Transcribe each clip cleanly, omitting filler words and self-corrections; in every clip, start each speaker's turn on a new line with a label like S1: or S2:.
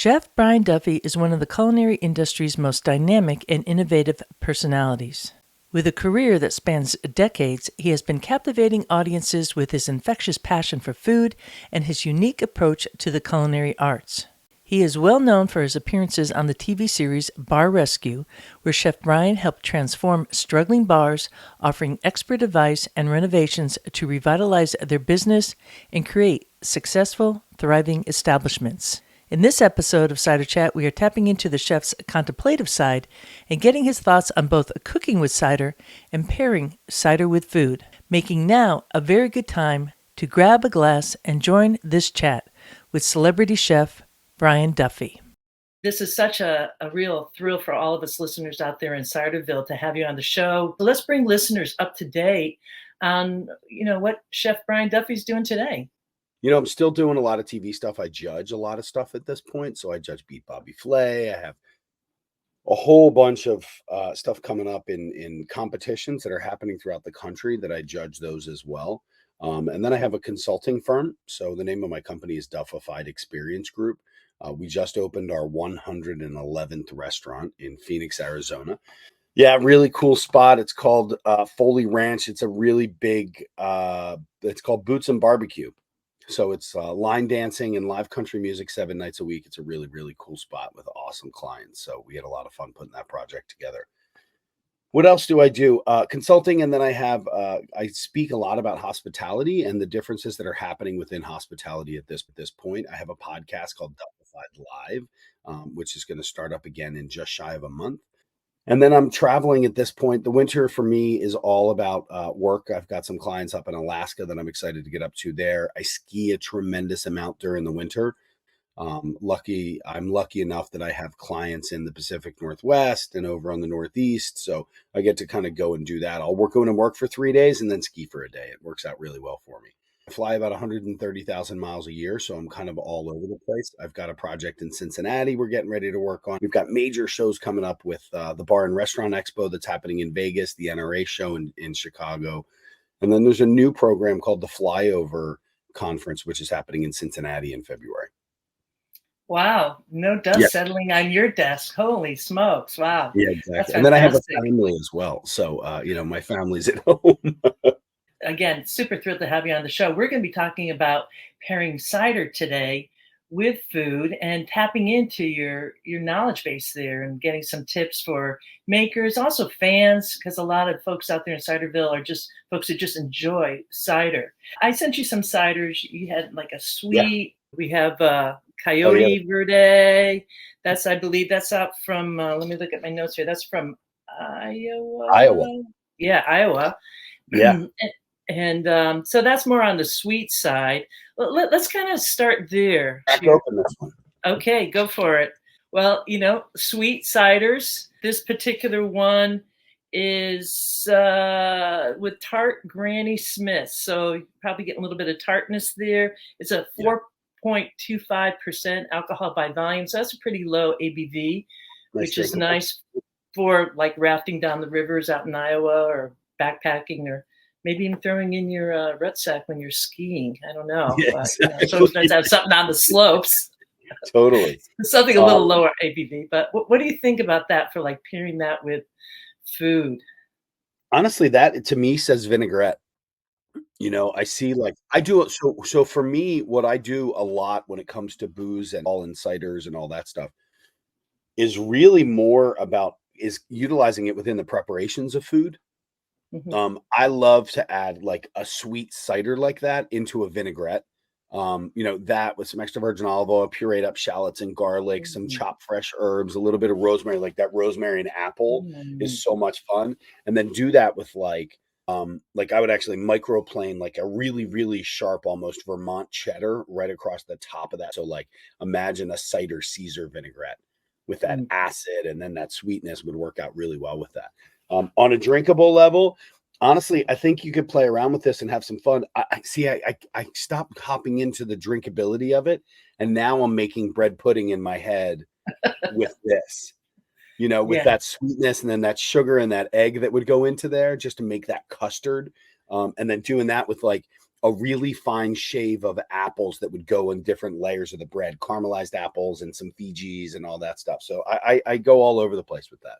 S1: Chef Brian Duffy is one of the culinary industry's most dynamic and innovative personalities. With a career that spans decades, he has been captivating audiences with his infectious passion for food and his unique approach to the culinary arts. He is well known for his appearances on the TV series Bar Rescue, where Chef Brian helped transform struggling bars, offering expert advice and renovations to revitalize their business and create successful, thriving establishments. In this episode of Cider Chat, we are tapping into the chef's contemplative side and getting his thoughts on both cooking with cider and pairing cider with food, making now a very good time to grab a glass and join this chat with celebrity chef Brian Duffy. This is such a real thrill for all of us listeners out there in Ciderville to have you on the show. So let's bring listeners up to date on, what Chef Brian Duffy's doing today.
S2: I'm still doing a lot of TV stuff. I judge a lot of stuff at this point. So I judge Beat Bobby Flay. I have a whole bunch of stuff coming up in competitions that are happening throughout the country that I judge those as well. And then I have a consulting firm. So the name of my company is Duffied Experience Group. We just opened our 111th restaurant in Phoenix, Arizona. Yeah, really cool spot. It's called Foley Ranch. It's a really big, it's called Boots and Barbecue. So it's line dancing and live country music 7 nights a week. It's a really, really cool spot with awesome clients. So we had a lot of fun putting that project together. What else do I do? Consulting. And then I speak a lot about hospitality and the differences that are happening within hospitality at this point. I have a podcast called Duffied Live, which is going to start up again in just shy of a month. And then I'm traveling at this point. The winter for me is all about work. I've got some clients up in Alaska that I'm excited to get up to there. I ski a tremendous amount during the winter. I'm lucky enough that I have clients in the Pacific Northwest and over on the Northeast. So I get to kind of go and do that. I'll go in and work for 3 days and then ski for a day. It works out really well for me. I fly about 130,000 miles a year, so I'm kind of all over the place. I've got a project in Cincinnati we're getting ready to work on. We've got major shows coming up with the Bar and Restaurant Expo that's happening in Vegas, the NRA show in Chicago. And then there's a new program called the Flyover Conference, which is happening in Cincinnati in February.
S1: Wow, no dust settling on your desk. Holy smokes, wow.
S2: Yeah, exactly. And then I have a family as well. So, my family's at home.
S1: Again, super thrilled to have you on the show. We're going to be talking about pairing cider today with food and tapping into your knowledge base there and getting some tips for makers, also fans, because a lot of folks out there in Ciderville are just folks who just enjoy cider. I sent you some ciders. You had like a sweet. Yeah. We have Coyote Verde. I believe that's out from, let me look at my notes here. That's from Iowa. Yeah, Iowa.
S2: Yeah.
S1: And so that's more on the sweet side. Let's kind of start there.
S2: Open this one.
S1: Okay, go for it. Well, sweet ciders. This particular one is with tart Granny Smith. So you probably get a little bit of tartness there. It's a 4.25% alcohol by volume. So that's a pretty low ABV, which is nice for like rafting down the rivers out in Iowa or backpacking or maybe even throwing in your rucksack when you're skiing. I don't know.
S2: Yeah,
S1: but, so it's nice to have something on the slopes.
S2: Totally.
S1: Something a little lower ABV. But what do you think about that for like pairing that with food?
S2: Honestly, that to me says vinaigrette. I see I do it. So for me, what I do a lot when it comes to booze and all and ciders and all that stuff is really more about is utilizing it within the preparations of food. Mm-hmm. I love to add like a sweet cider like that into a vinaigrette. That with some extra virgin olive oil, pureed up shallots and garlic, mm-hmm. some chopped fresh herbs, a little bit of rosemary, like that rosemary and apple is so much fun. And then do that with I would actually microplane like a really, really sharp, almost Vermont cheddar right across the top of that. So imagine a cider Caesar vinaigrette with that acid, and then that sweetness would work out really well with that. On a drinkable level, honestly, I think you could play around with this and have some fun. I stopped hopping into the drinkability of it, and now I'm making bread pudding in my head with this, with that sweetness and then that sugar and that egg that would go into there just to make that custard. And then doing that with like a really fine shave of apples that would go in different layers of the bread, caramelized apples and some Fijis and all that stuff. So I go all over the place with that.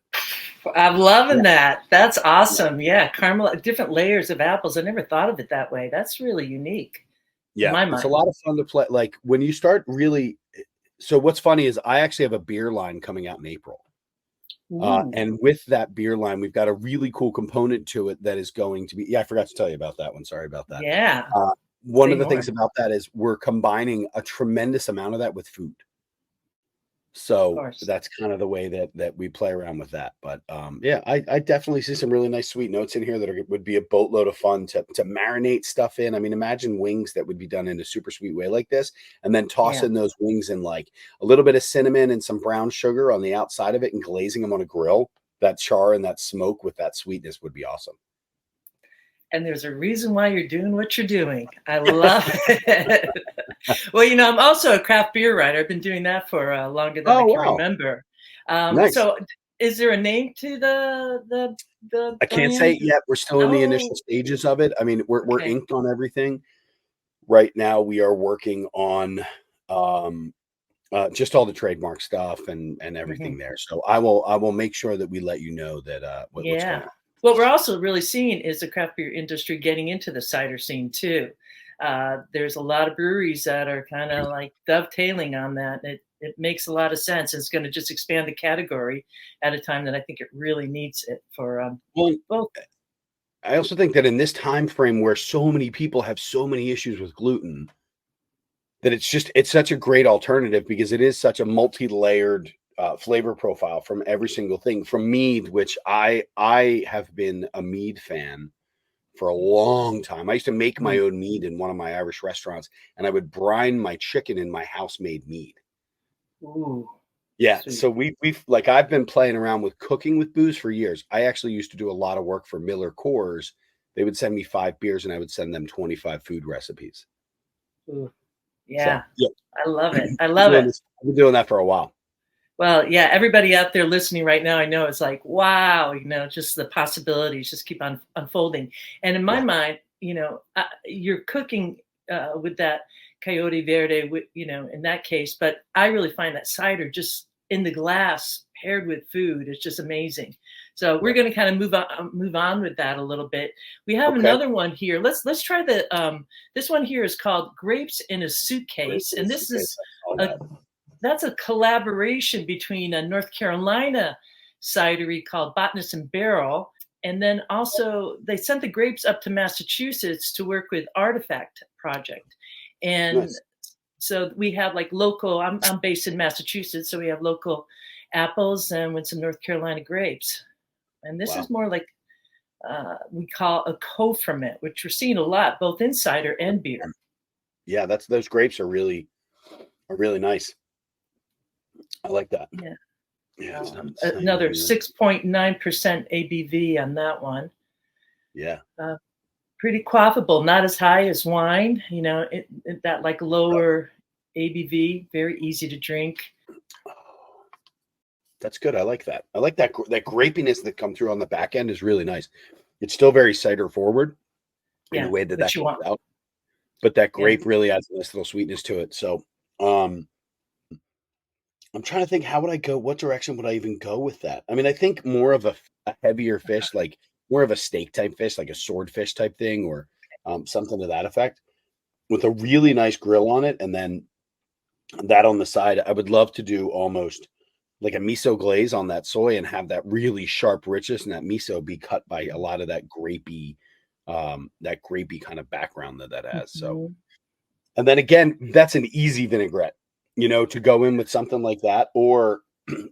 S1: I'm loving
S2: Yeah.
S1: that. That's
S2: Yeah.
S1: awesome. Yeah, caramel, different layers of apples. I never thought of it that way. That's really unique in
S2: Yeah,
S1: my
S2: it's a
S1: mind.
S2: lot of fun to play. Like when you start really, so what's funny is I actually have a beer line coming out in April.
S1: Ooh,
S2: And with that beer line, we've got a really cool component to it that is going to be, yeah, I forgot to tell you about that one. Sorry about that.
S1: yeah.
S2: One
S1: Say
S2: of the things
S1: more.
S2: about that is we're combining a tremendous amount of that with food.
S1: Of
S2: So
S1: course.
S2: that's kind of the way that we play around with that. But yeah, I definitely see some really nice sweet notes in here that would be a boatload of fun to marinate stuff in. I mean, imagine wings that would be done in a super sweet way like this, and then toss
S1: Yeah.
S2: in those wings in like a little bit of cinnamon and some brown sugar on the outside of it and glazing them on a grill. That char and that smoke with that sweetness would be awesome.
S1: And there's a reason why you're doing what you're doing. I love it. Well, I'm also a craft beer writer. I've been doing that for longer than I
S2: Oh
S1: can
S2: wow,
S1: remember.
S2: nice.
S1: So, is there a name to the
S2: I can't say
S1: brand?
S2: it yet. We're still in the initial
S1: Oh,
S2: stages of it. I mean, we're
S1: okay.
S2: inked on everything. Right now, we are working on um, just all the trademark stuff and
S1: Mhm.
S2: everything there. So I will make sure that we let you know that what's going
S1: Yeah.
S2: on.
S1: What we're also really seeing is the craft beer industry getting into the cider scene too. There's a lot of breweries that are kind of like dovetailing on that. It makes a lot of sense. It's going to just expand the category at a time that I think it really needs it for
S2: Well,
S1: both.
S2: I also think that in this time frame where so many people have so many issues with gluten, that it's such a great alternative because it is such a multi-layered flavor profile from every single thing. From mead, which I have been a mead fan for a long time. I used to make my
S1: Mhm.
S2: own mead in one of my Irish restaurants, and I would brine my chicken in my house-made mead.
S1: Ooh,
S2: Yeah,
S1: sweet.
S2: so we've like I've been playing around with cooking with booze for years. I actually used to do a lot of work for Miller Coors. They would send me 5 beers and I would send them 25 food recipes.
S1: Ooh,
S2: So,
S1: yeah,
S2: yeah,
S1: I love it. I
S2: I've
S1: love it.
S2: been doing that for a while.
S1: Well, yeah, everybody out there listening right now, I know it's like, wow, just the possibilities just keep on unfolding. And in my
S2: Yeah.
S1: mind, you're cooking with that Coyote Verde, in that case. But I really find that cider just in the glass paired with food is just amazing. So we're
S2: Right.
S1: going to kind of move on with that a little bit. We have
S2: Okay.
S1: another one here. Let's try the this one here is called Grapes in a
S2: Great
S1: Suitcase,
S2: for
S1: and
S2: this
S1: this
S2: case.
S1: is
S2: I saw
S1: a
S2: that.
S1: that's a collaboration between a North Carolina cidery called Botanist and Barrel. And then also they sent the grapes up to Massachusetts to work with Artifact Project. And
S2: Nice.
S1: so we have like local, I'm based in Massachusetts, so we have local apples and with some North Carolina grapes. And this is
S2: Wow.
S1: more like we call a co-ferment, which we're seeing a lot, both in cider and beer.
S2: Yeah, that's those grapes are really nice. I like that.
S1: Yeah.
S2: Yeah, it's not saying
S1: Another
S2: here.
S1: 6.9% ABV on that one.
S2: Yeah.
S1: Uh, Pretty quaffable, not as high as wine. That like lower ABV, very easy to drink.
S2: Oh, that's good. I like that. I like that grapiness that come through on the back end is really nice. It's still very cider forward in the
S1: Yeah,
S2: way that
S1: which
S2: that
S1: you
S2: comes
S1: want.
S2: out, but that
S1: Yeah.
S2: grape really adds a nice little sweetness to it. So, um, I'm trying to think how would I go? What direction would I even go with that? I mean, I think more of a heavier fish, like more of a steak type fish, like a swordfish type thing, or something to that effect, with a really nice grill on it, and then that on the side. I would love to do almost like a miso glaze on that soy and have that really sharp richness and that miso be cut by a lot of that grapey kind of background that has. So,
S1: Mhm.
S2: and then again, that's an easy vinaigrette, to go in with something like that, or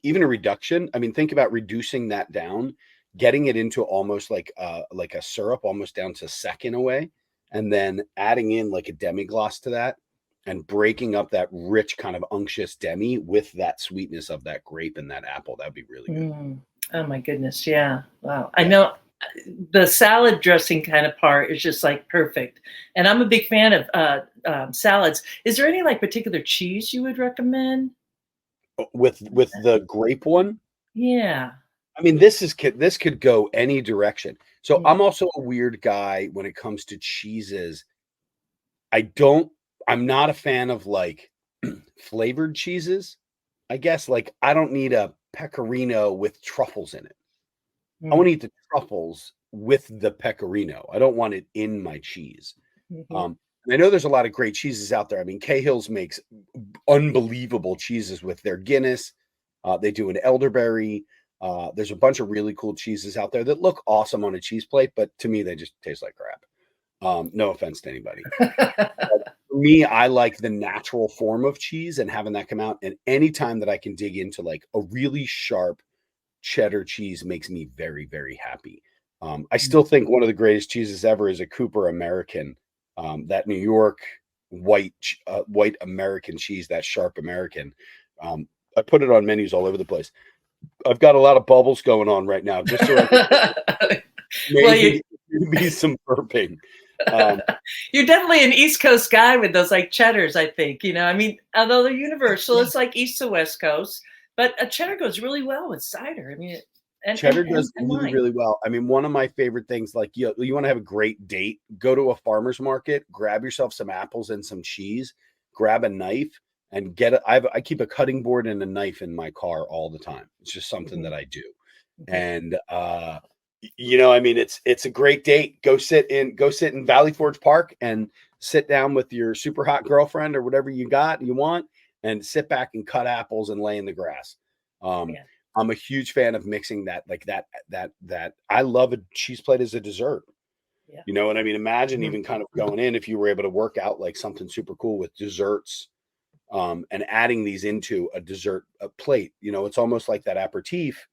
S2: even a reduction. I mean, think about reducing that down, getting it into almost like a syrup, almost down to sec in a way, and then adding in like a demi-glace to that and breaking up that rich kind of unctuous demi with that sweetness of that grape and that apple. That'd be really good.
S1: Mm. Oh my goodness, yeah. Wow. I
S2: Yeah.
S1: know the salad dressing kind of part is just like perfect. And I'm a big fan of salads. Is there any like particular cheese you would recommend?
S2: With the grape one,
S1: Yeah.
S2: I mean, this could go any direction. So
S1: Mm.
S2: I'm also a weird guy when it comes to cheeses. I'm not a fan of like flavored cheeses. I guess like I don't need a pecorino with truffles in it. I want
S1: Mm.
S2: to eat the truffles with the pecorino. I don't want it in my cheese.
S1: Mhm.
S2: Um, and I know there's a lot of great cheeses out there. I mean, Cahill's makes unbelievable cheeses with their Guinness. They do an elderberry. There's a bunch of really cool cheeses out there that look awesome on a cheese plate, but to me, they just taste like crap. No offense to anybody. For me, I like the natural form of cheese and having that come out. And anytime that I can dig into like a really sharp cheddar cheese makes me very, very happy. I
S1: Mm.
S2: still think one of the greatest cheeses ever is a Cooper American. That New York white American cheese, that sharp American. I put it on menus all over the place. I've got a lot of bubbles going on right now, just so I can
S1: Well, you
S2: maybe some burping. Um,
S1: you're definitely an East Coast guy with those like cheddars, I think. I mean, although they're universal,
S2: yeah,
S1: it's like East to West Coast, but a cheddar goes really well with cider. I mean, and and
S2: cheddar
S1: and,
S2: does
S1: and
S2: really,
S1: wine.
S2: really well. I mean, one of my favorite things, like you want to have a great date, go to a farmer's market, grab yourself some apples and some cheese, grab a knife, and get it. I keep a cutting board and a knife in my car all the time. It's just something
S1: Mhm,
S2: that I do.
S1: mhm.
S2: And I mean, it's a great date. Go sit in Valley Forge Park and sit down with your super hot girlfriend or whatever you want, and sit back and cut apples and lay in the grass. Um,
S1: Yeah.
S2: I'm a huge fan of mixing that, like that. I love a cheese plate as a dessert.
S1: Yeah.
S2: You know what I mean? Imagine
S1: Mhm.
S2: even kind of going in if you were able to work out like something super cool with desserts, and adding these into a dessert plate. It's almost like that aperitif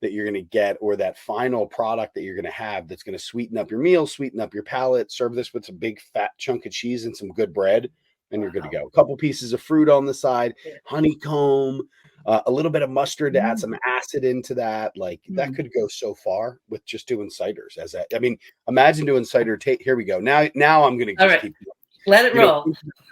S2: that you're going to get, or that final product that you're going to have that's going to sweeten up your meal, sweeten up your palate. Serve this with a big fat chunk of cheese and some good bread, and you're good to
S1: Wow.
S2: go. A couple pieces of fruit on the side,
S1: Yeah.
S2: honeycomb, a little bit of mustard to add some
S1: Mm,
S2: acid into that. Like that
S1: mm.
S2: could go so far with just doing ciders. I mean, imagine doing cider. Here we go. Now I'm going to
S1: All
S2: just
S1: right.
S2: keep.
S1: Let it
S2: You know,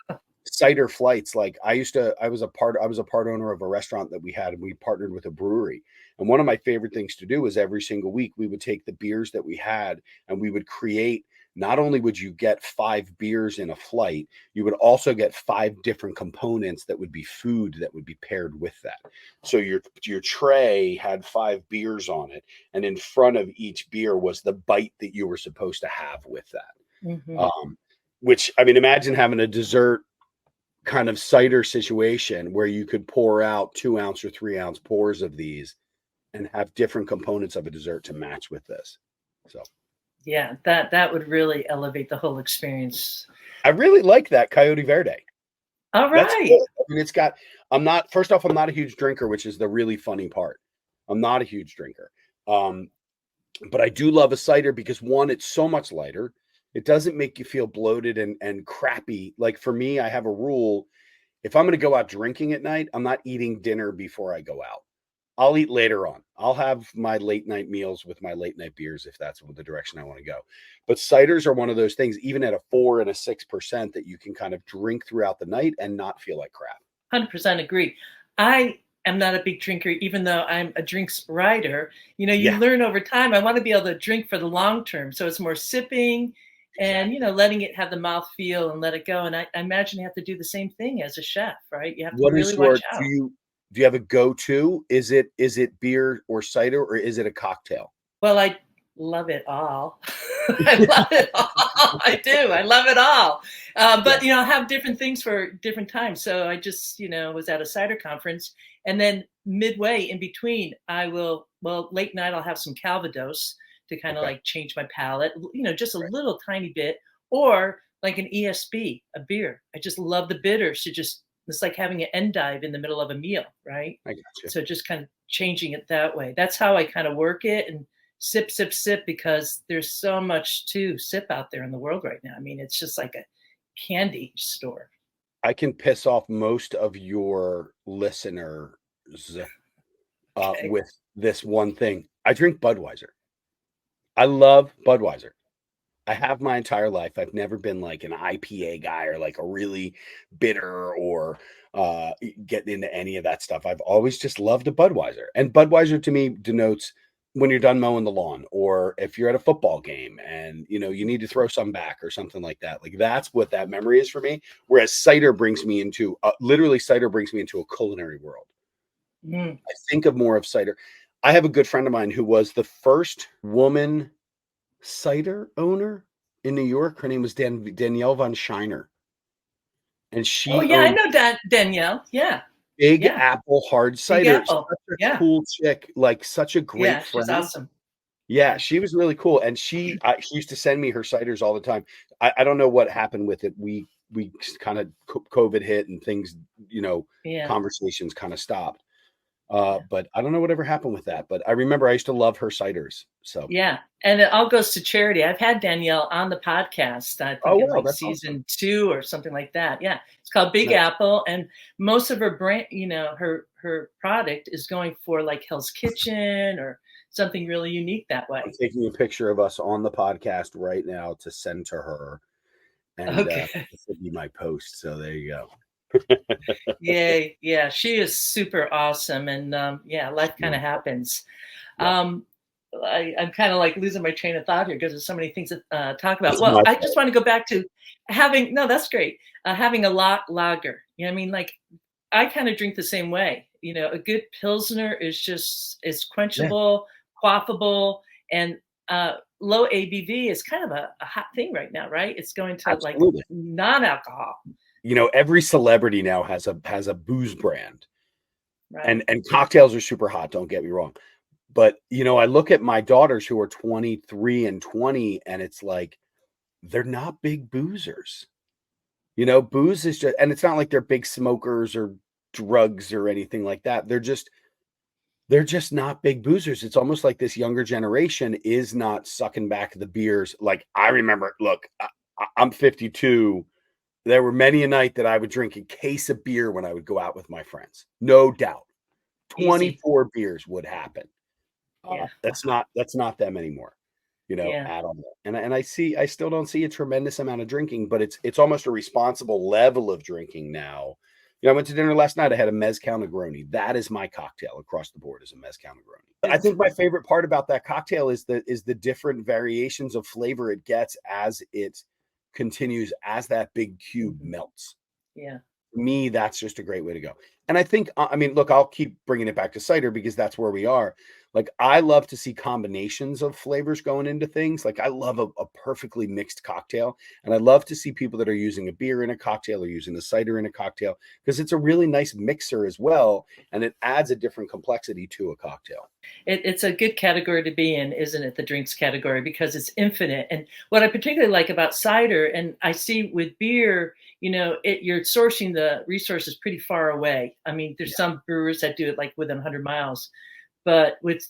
S1: roll.
S2: cider flights. Like I was a part owner of a restaurant that we had, and we partnered with a brewery. And one of my favorite things to do was every single week we would take the beers that we had, and we would create, not only would you get 5 beers in a flight, you would also get 5 different components that would be food that would be paired with that. So your tray had 5 beers on it, and in front of each beer was the bite that you were supposed to have with that.
S1: Mhm.
S2: Which, I mean, imagine having a dessert kind of cider situation where you could pour out 2 ounce or 3 ounce pours of these and have different components of a dessert to match with this. So
S1: Yeah, that would really elevate the whole experience.
S2: I really like that Coyote Verde.
S1: All
S2: That's
S1: right.
S2: good. I mean, first off, I'm not a huge drinker, which is the really funny part. I'm not a huge drinker. Um, but I do love a cider because, one, it's so much lighter. It doesn't make you feel bloated and crappy. Like for me, I have a rule. If I'm going to go out drinking at night, I'm not eating dinner before I go out. I'll eat later on. I'll have my late night meals with my late night beers if that's the direction I want to go. But ciders are one of those things, even at a 4 and a 6%, that you can kind of drink throughout the night and not feel like crap.
S1: 100% agree. I am not a big drinker, even though I'm a drinks writer. You
S2: Yeah,
S1: learn over time. I want to be able to drink for the long term. So it's more sipping and,
S2: exactly.
S1: letting it have the mouth feel and let it go. And I imagine you have to do the same thing as a chef, right? You have to
S2: What is
S1: really watch
S2: your
S1: out.
S2: do you have a go-to? Is it beer or cider, or is it a cocktail?
S1: Well, I love it all. I love it all. I do. I love it all.
S2: Yeah.
S1: But I have different things for different times. So I just, was at a cider conference, and then midway in between, late night I'll have some Calvados to kind of
S2: Okay.
S1: like change my palate. Just a little tiny bit, or like an ESB, a beer. I just love the bitters. It's like having an endive in the middle of a meal, right?
S2: I got you.
S1: So just kind of changing it that way. That's how I kind of work it, and sip, sip, sip, because there's so much to sip out there in the world right now. I mean, it's just like a candy store.
S2: I can piss off most of your listeners
S1: Okay.
S2: with this one thing. I drink Budweiser. I love Budweiser. I have my entire life. I've never been like an IPA guy or like a really bitter or getting into any of that stuff. I've always just loved a Budweiser. And Budweiser to me denotes when you're done mowing the lawn, or if you're at a football game and you need to throw some back or something like that. Like that's what that memory is for me. Whereas cider brings me into literally cider brings me into a culinary world.
S1: Mm.
S2: I think of more of cider. I have a good friend of mine who was the first woman cider owner in New York. Her name was Danielle von Shiner, and
S1: Oh
S2: she
S1: yeah, I
S2: owned
S1: know that Danielle. Yeah,
S2: Big
S1: yeah,
S2: Apple hard
S1: Big
S2: cider.
S1: Apple.
S2: Such a
S1: Yeah,
S2: cool chick, like such a great
S1: yeah, she's
S2: friend.
S1: awesome.
S2: Yeah,
S1: Yeah,
S2: she was really cool, and she used to send me her ciders all the time. I don't know what happened with it. We kind of COVID hit and things,
S1: yeah,
S2: conversations kind of stopped.
S1: yeah.
S2: But I don't know whatever happened with that. But I remember I used to love her ciders. So,
S1: Yeah, and it all goes to charity. I've had Danielle on the podcast, I
S2: oh
S1: think in
S2: wow,
S1: like
S2: that's awesome.
S1: season 2 or something like that. Yeah, it's called Big
S2: Nice.
S1: Apple, and most of her brand, her product is going for like Hell's Kitchen or something really unique that
S2: I'm
S1: way.
S2: taking a picture of us on the podcast right now to send to her, and
S1: Okay.
S2: this will be my post. So there you go.
S1: Yay. Yeah, she is super awesome, and yeah, life kind
S2: Yeah.
S1: of happens.
S2: Yeah.
S1: Um, I'm kind of like losing my train of thought here because there's so many things to talk about.
S2: It's
S1: Well,
S2: my
S1: I just
S2: fault.
S1: want to go back to having, no, that's great. Having a lager. You know what I mean? Like, I kind of drink the same way. A good Pilsner is
S2: Yeah,
S1: quenchable, quaffable, and low ABV is kind of a hot thing right now, right? It's going to like
S2: absolutely.
S1: non-alcohol,
S2: Every celebrity now has a booze brand,
S1: right?
S2: and cocktails are super hot. Don't get me wrong, but I look at my daughters who are 23 and 20, and it's like they're not big boozers. Booze is just, and it's not like they're big smokers or drugs or anything like that. They're just not big boozers. It's almost like this younger generation is not sucking back the beers. Like I remember, look, I'm 52. There were many a night that I would drink a case of beer when I would go out with my friends. No doubt.
S1: Easy.
S2: 24 beers would happen.
S1: Yeah.
S2: That's not them anymore,
S1: Yeah.
S2: at all. And I still don't see a tremendous amount of drinking, but it's almost a responsible level of drinking now. I went to dinner last night. I had a mezcal Negroni. That is my cocktail across the board, is a mezcal Negroni. I
S1: It's
S2: think my favorite part about that cocktail is the different variations of flavor it gets as it continues, as that big cube
S1: mhm.
S2: melts.
S1: Yeah.
S2: Me, that's just a great way to go. And I think, I mean, look, I'll keep bringing it back to cider because that's where we are. Like, I love to see combinations of flavors going into things. Like, I love a perfectly mixed cocktail. And I love to see people that are using a beer in a cocktail or using a cider in a cocktail because it's a really nice mixer as well. And it adds a different complexity to a cocktail.
S1: It's a good category to be in, isn't it? The drinks category, because it's infinite. And what I particularly like about cider, and I see with beer, you're sourcing the resources pretty far away. I mean, there's
S2: Yeah.
S1: some brewers that do it like within 100 miles, but with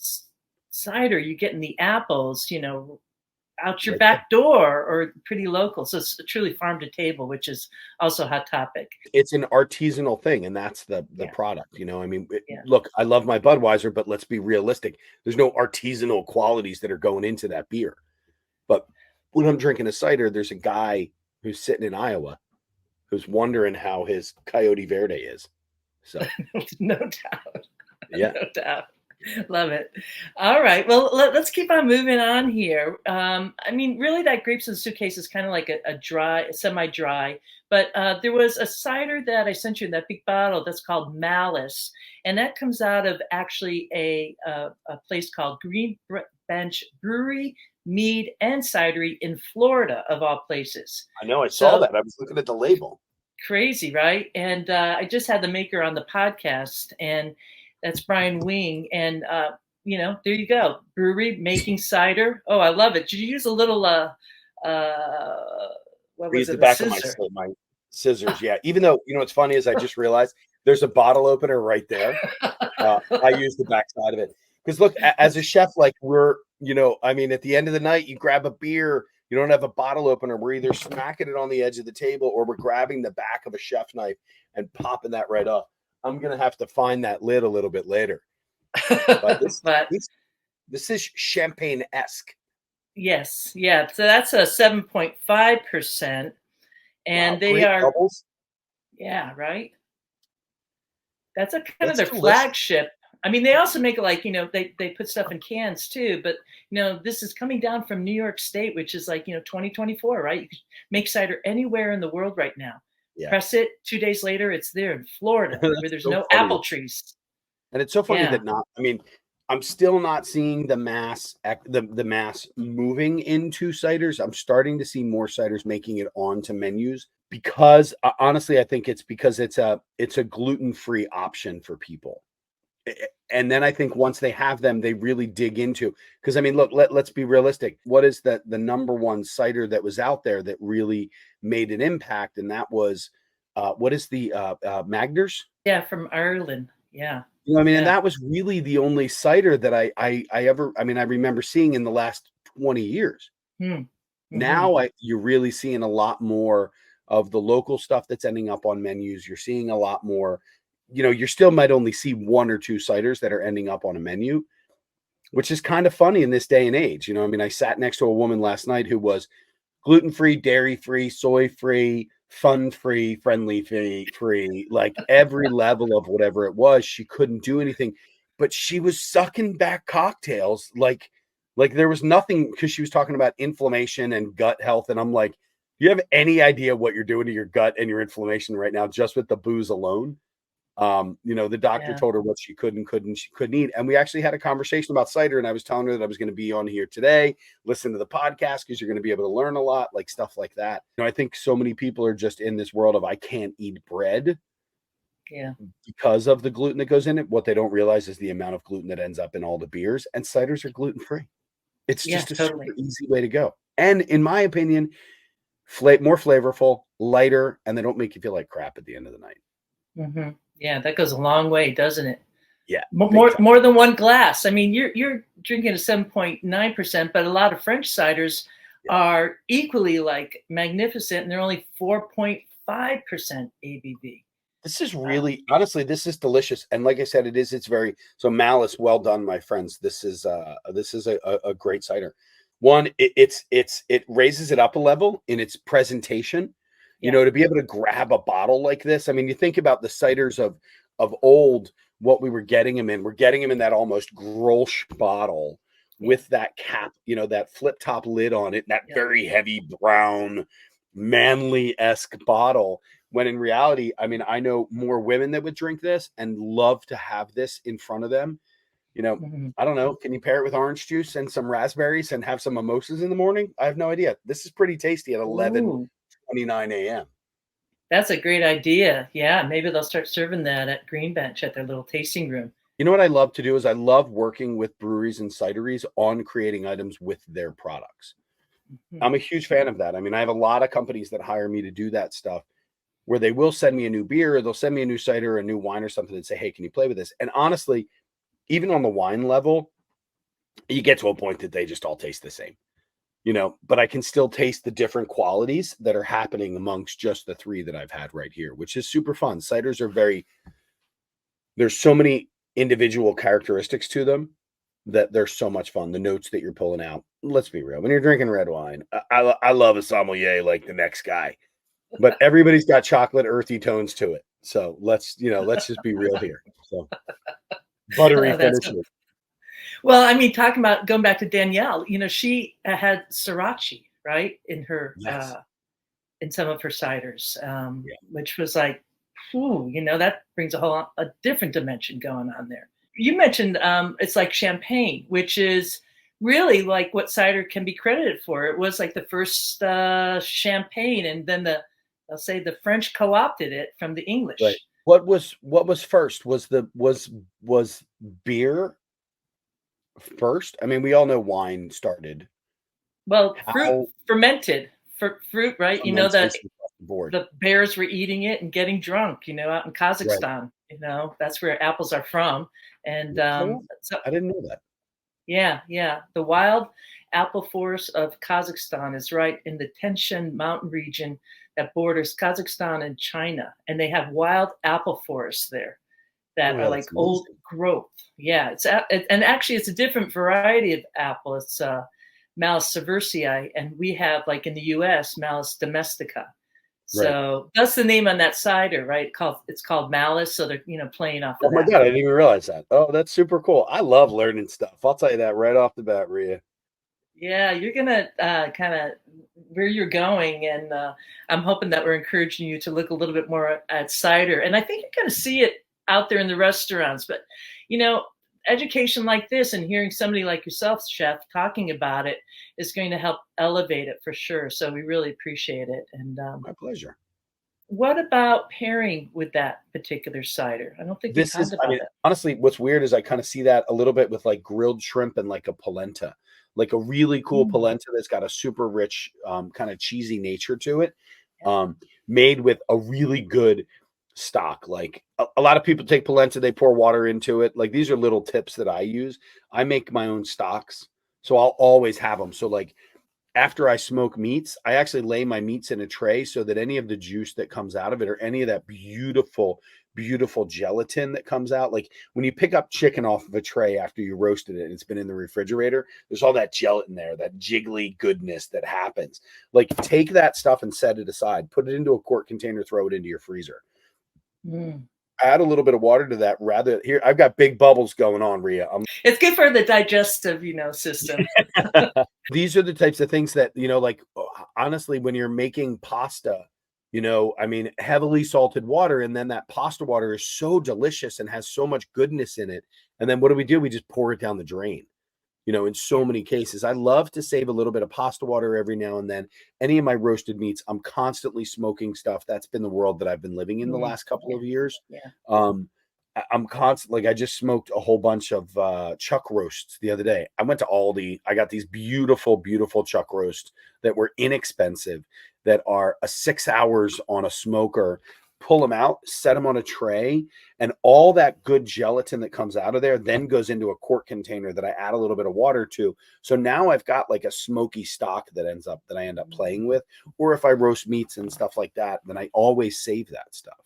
S1: cider, you're getting the apples, out your
S2: Right there.
S1: back door or pretty local. So it's truly farm to table, which is also a hot topic.
S2: It's an artisanal thing, and that's the
S1: Yeah,
S2: product. I mean,
S1: yeah.
S2: look, I love my Budweiser, but let's be realistic. There's no artisanal qualities that are going into that beer. But when I'm drinking a cider, there's a guy who's sitting in Iowa who's wondering how his Coyote Verde is. So,
S1: No doubt.
S2: yeah.
S1: No doubt. Love it. All right. Well, us keep on moving on here. I mean, really, that grapes in the suitcase is kind of like a dry, semi-dry. But there was a cider that I sent you in that big bottle that's called Malice, and that comes out of actually a place called Green Bench Brewery, Mead, and Cidery in Florida, of all places.
S2: I know. I saw
S1: So
S2: that. I was looking at the label.
S1: crazy, right? And I just had the maker on the podcast, and that's Brian Wing. And there you go, brewery making cider. Oh, I love it. Did you use a little what
S2: I
S1: was
S2: used the
S1: it? A
S2: back of my
S1: scissor?
S2: my scissors. Yeah. Even though, what's funny is I just realized there's a bottle opener right there. I use the backside of it because look, as a chef, like I mean, at the end of the night, you grab a beer. You don't have a bottle opener. We're either smacking it on the edge of the table or we're grabbing the back of a chef knife and popping that right up. I'm gonna have to find that lid a little bit later. But this
S1: But
S2: this this is champagne esque.
S1: yes, yeah. So that's a 7.5%,
S2: Wow,
S1: and they
S2: great
S1: are,
S2: bubbles.
S1: yeah, right. That's a kind of
S2: That's
S1: their
S2: delicious.
S1: flagship. I mean, they also make it like, they put stuff in cans too, but this is coming down from New York State, which is like, 2024, right? You can make cider anywhere in the world right now.
S2: Yeah.
S1: Press it, 2 days later, it's there in Florida where
S2: That's
S1: there's
S2: so
S1: no
S2: funny.
S1: apple trees.
S2: And it's so funny
S1: Yeah.
S2: that I mean, I'm still not seeing the mass moving into ciders. I'm starting to see more ciders making it onto menus because honestly, I think it's because it's a gluten-free option for people. And then I think once they have them, they really dig into, because I mean, look, let's be realistic. What is the number one cider that was out there that really made an impact? And that was what is the Magners?
S1: Yeah, from Ireland. Yeah.
S2: You know what I mean? And
S1: Yeah.
S2: that was really the only cider that I ever, I mean, I remember seeing in the last 20 years.
S1: Hmm. Hmm.
S2: Now you're really seeing a lot more of the local stuff that's ending up on menus. You're seeing a lot more, you still might only see one or two ciders that are ending up on a menu, which is kind of funny in this day and age. I mean, I sat next to a woman last night who was gluten-free, dairy-free, soy-free, fun-free, friendly-free, like every level of whatever it was. She couldn't do anything, but she was sucking back cocktails like there was nothing, because she was talking about inflammation and gut health. And I'm like, do you have any idea what you're doing to your gut and your inflammation right now just with the booze alone? The doctor
S1: Yeah.
S2: told her what she she couldn't eat. And we actually had a conversation about cider, and I was telling her that I was going to be on here today, listen to the podcast, because you're going to be able to learn a lot, like stuff like that. I think so many people are just in this world of I can't eat bread
S1: Yeah.
S2: because of the gluten that goes in it. What they don't realize is the amount of gluten that ends up in all the beers, and ciders are gluten free. It's
S1: Yeah,
S2: just a
S1: totally.
S2: super easy way to go. And in my opinion, more flavorful, lighter, and they don't make you feel like crap at the end of the night.
S1: Hmm. Yeah, that goes a long way, doesn't it?
S2: Yeah, big
S1: More
S2: time.
S1: more than one glass. I mean, you're drinking a 7.9%, but a lot of French ciders
S2: Yeah.
S1: are equally like magnificent, and they're only 4.5% ABV.
S2: This is really, honestly, this is delicious. And like I said, it's very, so Malice, well done, my friends. This is a great cider. One, it raises it up a level in its presentation.
S1: Yeah.
S2: To be able to grab a bottle like this. I mean, you think about the ciders of old, what we were getting them in. We're getting them in that almost Grolsch bottle
S1: Yeah.
S2: with that cap, that flip top lid on it, that
S1: Yeah.
S2: very heavy brown, manly-esque bottle. When in reality, I mean, I know more women that would drink this and love to have this in front of them.
S1: Mhm.
S2: I don't know. Can you pair it with orange juice and some raspberries and have some mimosas in the morning? I have no idea. This is pretty tasty at
S1: Ooh,
S2: 11:29 a.m.
S1: that's a great idea. Yeah, maybe they'll start serving that at Green Bench at their little tasting room.
S2: You know what I love to do is I love working with breweries and cideries on creating items with their products.
S1: Mhm.
S2: I'm a huge fan of that. I mean, I have a lot of companies that hire me to do that stuff, where they will send me a new beer, or they'll send me a new cider or a new wine or something and say, hey, can you play with this? And honestly, even on the wine level, you get to a point that they just all taste the same, but I can still taste the different qualities that are happening amongst just the three that I've had right here, which is super fun. Ciders are there's so many individual characteristics to them that they're so much fun. The notes that you're pulling out. Let's be real. When you're drinking red wine, I love a sommelier like the next guy, but everybody's got chocolate earthy tones to it. So let's just be real here. So buttery
S1: That's
S2: finishes.
S1: well. I mean, talking about going back to Danielle, she had sriracha, right,
S2: Yes.
S1: in some of her ciders,
S2: Yeah.
S1: which was like, whew, that brings a different dimension going on there. You mentioned it's like champagne, which is really like what cider can be credited for. It was like the first champagne, and then I'll say the French co-opted it from the
S2: Right.
S1: English.
S2: What was first? Was beer first? I mean, we all know wine started.
S1: Well, fruit
S2: How
S1: fermented fruit, right?
S2: fermentation across the board.
S1: The bears were eating it and getting drunk, out in
S2: Right.
S1: Kazakhstan. That's where apples are from. And
S2: Oh,
S1: so,
S2: I didn't know that.
S1: yeah, yeah. The wild apple forest of Kazakhstan is right in the Tianshan mountain region that borders Kazakhstan and China. And they have wild apple forests there
S2: Oh
S1: that
S2: my
S1: are
S2: god,
S1: like
S2: that's
S1: old
S2: amazing.
S1: growth. Yeah, and actually it's a different variety of apple. It's Malus sieversii, and we have, like in the U.S., Malus domestica.
S2: Right.
S1: So that's the name on that cider, right? It's called Malice. So they're, playing off
S2: Oh
S1: of
S2: my
S1: that.
S2: god, I didn't even realize that. Oh, that's super cool. I love learning stuff. I'll tell you that right off the bat, Rhea.
S1: Yeah, you're gonna kind of where you're going, and I'm hoping that we're encouraging you to look a little bit more at cider. And I think you're going to see it out there in the restaurants. But you know, education like this and hearing somebody like yourself, chef, talking about it is going to help elevate it for sure. So we really appreciate it. And
S2: My pleasure.
S1: what about pairing with that particular cider? I don't think we
S2: This
S1: talked
S2: is I
S1: about
S2: mean,
S1: that.
S2: honestly, what's weird is I kinda see that a little bit with, like, grilled shrimp and, like, a polenta. Like, a really cool
S1: Mm,
S2: polenta that's got a super rich, kinda cheesy nature to it,
S1: yeah.
S2: made with a really good stock. Like, a lot of people take polenta, they pour water into it. Like, these are little tips that I use. I make my own stocks, so I'll always have them. So, like, after I smoke meats, I actually lay my meats in a tray so that any of the juice that comes out of it or any of that beautiful, beautiful gelatin that comes out, like when you pick up chicken off of a tray after you roasted it and it's been in the refrigerator, there's all that gelatin there, that jiggly goodness that happens. Like take that stuff and set it aside, put it into a quart container, throw it into your freezer.
S1: Mm.
S2: Add a little bit of water to that rather here. I've got big bubbles going on, Rhea.
S1: It's good for the digestive, system.
S2: These are the types of things that, like, honestly, when you're making pasta, I mean, heavily salted water, and then that pasta water is so delicious and has so much goodness in it. And then what do? We just pour it down the drain. In so
S1: Yeah.
S2: many cases. I love to save a little bit of pasta water every now and then. Any of my roasted meats, I'm constantly smoking stuff. That's been the world that I've been living in the
S1: Mm,
S2: last couple
S1: yeah.
S2: of years.
S1: Yeah.
S2: Um, I'm constant like I just smoked a whole bunch of chuck roasts the other day. I went to Aldi. I got these beautiful, beautiful chuck roasts that were inexpensive, that are 6 hours on a smoker. Pull them out, set them on a tray, and all that good gelatin that comes out of there then goes into a quart container that I add a little bit of water to. So now I've got like a smoky stock that I end up playing with. Or if I roast meats and stuff like that, then I always save that stuff.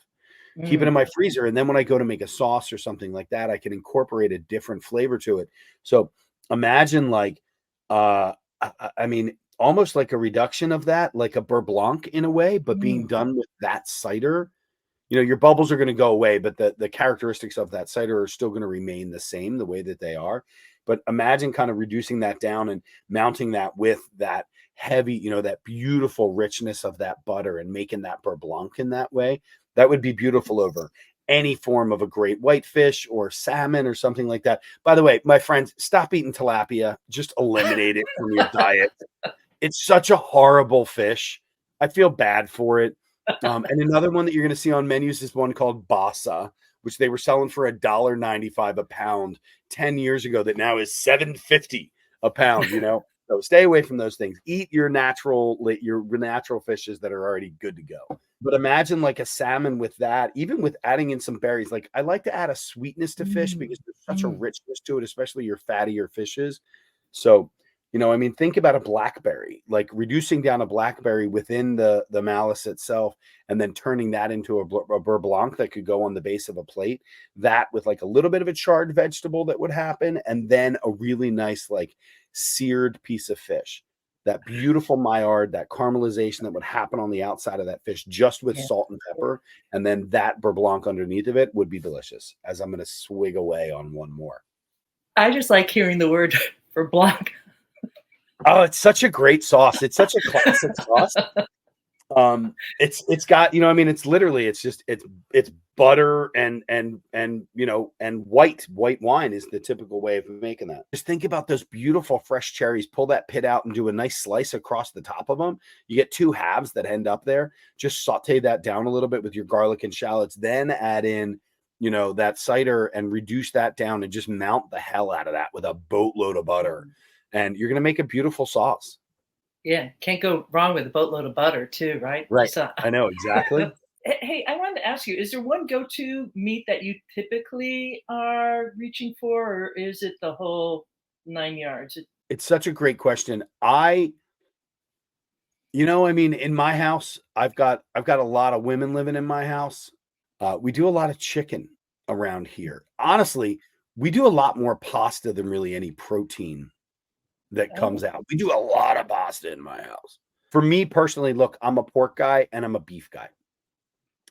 S2: Keep it in
S1: Mm.
S2: my freezer, and then when I go to make a sauce or something like that, I can incorporate a different flavor to it. So imagine like, I mean, almost like a reduction of that, like a beurre blanc in a way, but being
S1: Mm.
S2: done with that cider. Your bubbles are going to go away, but the characteristics of that cider are still going to remain the same, the way that they are. But imagine kind of reducing that down and mounting that with that heavy, that beautiful richness of that butter and making that beurre blanc in that way. That would be beautiful over any form of a great whitefish or salmon or something like that. By the way, my friends, stop eating tilapia. Just eliminate it from your diet. It's such a horrible fish. I feel bad for it. And another one that you're going to see on menus is one called Basa, which they were selling for $1.95 a pound 10 years ago. That now is $7.50 a pound. So stay away from those things. Eat your natural fishes that are already good to go. But imagine like a salmon with that, even with adding in some berries. Like I like to add a sweetness to fish
S1: Mm.
S2: because there's such a
S1: Mm.
S2: richness to it, especially your fattier fishes. So I mean, think about a blackberry, like reducing down a blackberry within the malice itself, and then turning that into a beurre blanc that could go on the base of a plate. That with like a little bit of a charred vegetable that would happen, and then a really nice like seared piece of fish. That beautiful Maillard, that caramelization that would happen on the outside of that fish, just with
S1: Yeah.
S2: salt and pepper, and then that beurre blanc underneath of it would be delicious. As I'm going to swig away on one more.
S1: I just like hearing the word for blanc.
S2: Oh, it's such a great sauce. It's such a classic sauce. It's got, I mean, it's literally, it's butter and white wine is the typical way of making that. Just think about those beautiful fresh cherries. Pull that pit out and do a nice slice across the top of them. You get two halves that end up there. Just saute that down a little bit with your garlic and shallots. Then add in, that cider and reduce that down and just mount the hell out of that with a boatload of butter. And you're gonna make a beautiful sauce.
S1: Yeah, can't go wrong with a boatload of butter too, right?
S2: Right.
S1: So,
S2: I know exactly.
S1: hey, I wanted to ask you, is there one go-to meat that you typically are reaching for, or is it the whole 9 yards?
S2: It's such a great question. I mean, in my house, I've got a lot of women living in my house. We do a lot of chicken around here. Honestly, we do a lot more pasta than really any protein that comes
S1: Oh,
S2: out. We do a lot of pasta in my house. For me personally, look, I'm a pork guy and I'm a beef guy.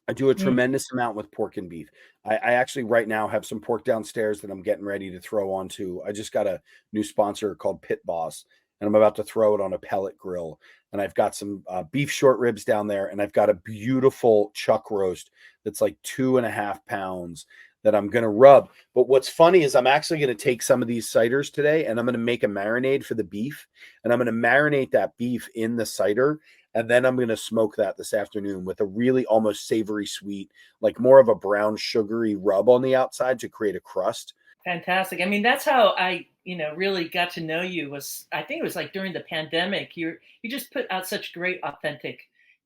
S2: I do a
S1: Mm.
S2: tremendous amount with pork and beef. I actually right now have some pork downstairs that I'm getting ready to throw onto. I just got a new sponsor called Pit Boss, and I'm about to throw it on a pellet grill. And I've got some beef short ribs down there, and I've got a beautiful chuck roast that's like 2.5 pounds that I'm gonna rub. But what's funny is I'm actually gonna take some of these ciders today, and I'm gonna make a marinade for the beef, and I'm gonna marinate that beef in the cider, and then I'm going to smoke that this afternoon with a really almost savory sweet, like more of a brown sugary rub on the outside to create a crust.
S1: Fantastic. I mean, that's how I, really got to know you was I think it was like during the pandemic. You just put out such great authentic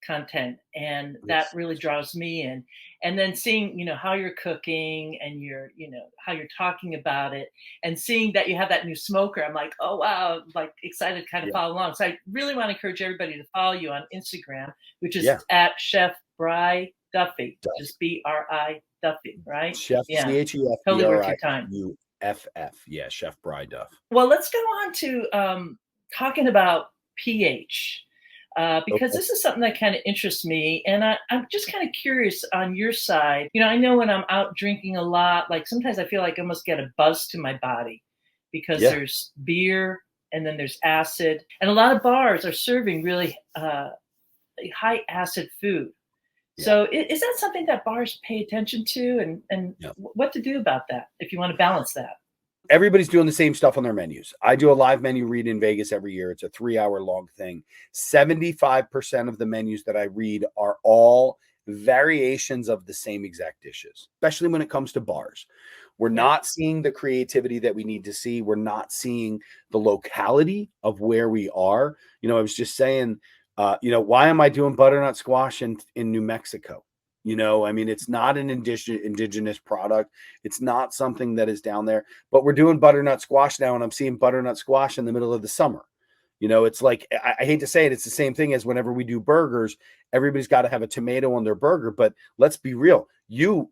S1: content and that
S2: Yes.
S1: really draws me in. And then seeing, how you're cooking and how you're talking about it and seeing that you have that new smoker, I'm like, oh wow, like excited to kind of
S2: Yeah.
S1: follow along. So I really want to encourage everybody to follow you on Instagram, which is
S2: Yeah.
S1: at Chef Brian Duffy,
S2: Duff.
S1: just BRI Duffy, right?
S2: Chef,
S1: Yeah. Totally worth your time.
S2: Chefbriuff. Yeah. Chef Bry Duff.
S1: Well, let's go on to talking about pH because
S2: Okay.
S1: this is something that kind of interests me. And I'm just kind of curious on your side. I know when I'm out drinking a lot, like sometimes I feel like I almost get a buzz to my body because
S2: Yeah.
S1: there's beer and then there's acid. And a lot of bars are serving really high acid food.
S2: Yeah.
S1: So is that something that bars pay attention to and
S2: Yeah.
S1: what to do about that if you want to balance that?
S2: Everybody's doing the same stuff on their menus. I do a live menu read in Vegas every year. It's a 3 hour long thing. 75% of the menus that I read are all variations of the same exact dishes, especially when it comes to bars. We're
S1: Yeah.
S2: not seeing the creativity that we need to see. We're not seeing the locality of where we are. I was just saying, why am I doing butternut squash in New Mexico? I mean, it's not an indigenous product. It's not something that is down there, but we're doing butternut squash now, and I'm seeing butternut squash in the middle of the summer. It's like I hate to say it, it's the same thing as whenever we do burgers. Everybody's got to have a tomato on their burger, but let's be real. The